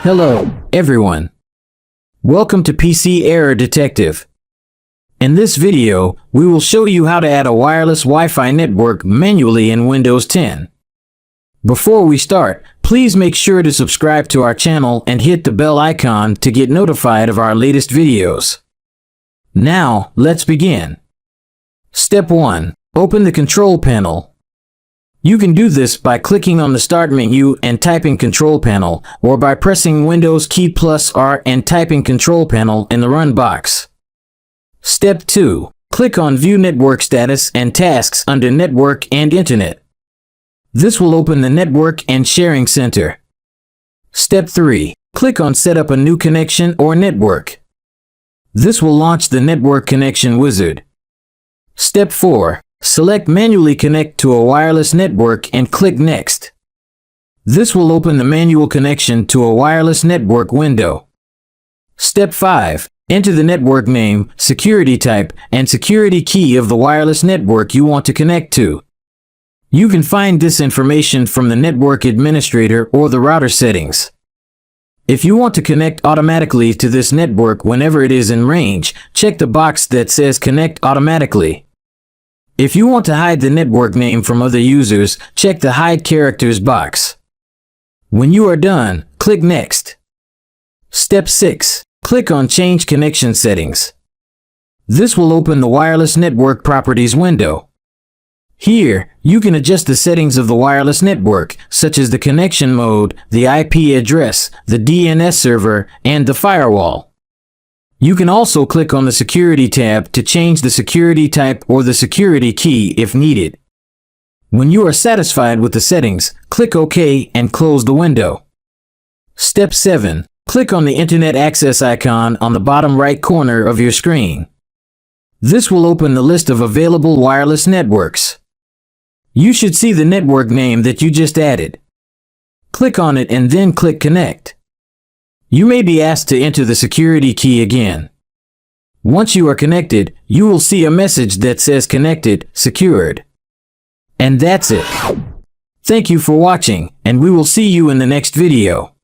Hello, everyone. Welcome to PC Error Detective. In this video, we will show you how to add a wireless Wi-Fi network manually in Windows 10. Before we start, please make sure to subscribe to our channel and hit the bell icon to get notified of our latest videos. Now, let's begin. Step 1. Open the control panel. You can do this by clicking on the Start menu and typing Control Panel, or by pressing Windows key +R and typing Control Panel in the Run box. Step 2. Click on View Network Status and Tasks under Network and Internet. This will open the Network and Sharing Center. Step 3. Click on Set up a new connection or network. This will launch the Network Connection Wizard. Step 4. Select Manually Connect to a wireless network and click Next. This will open the manual connection to a wireless network window. Step 5. Enter the network name, security type, and security key of the wireless network you want to connect to. You can find this information from the network administrator or the router settings. If you want to connect automatically to this network whenever it is in range, check the box that says Connect Automatically. If you want to hide the network name from other users, check the Hide Characters box. When you are done, click Next. Step 6. Click on Change Connection Settings. This will open the Wireless Network Properties window. Here, you can adjust the settings of the wireless network, such as the connection mode, the IP address, the DNS server, and the firewall. You can also click on the Security tab to change the security type or the security key if needed. When you are satisfied with the settings, click OK and close the window. Step 7. Click on the Internet Access icon on the bottom right corner of your screen. This will open the list of available wireless networks. You should see the network name that you just added. Click on it and then click Connect. You may be asked to enter the security key again. Once you are connected, you will see a message that says Connected, Secured. And that's it. Thank you for watching, and we will see you in the next video.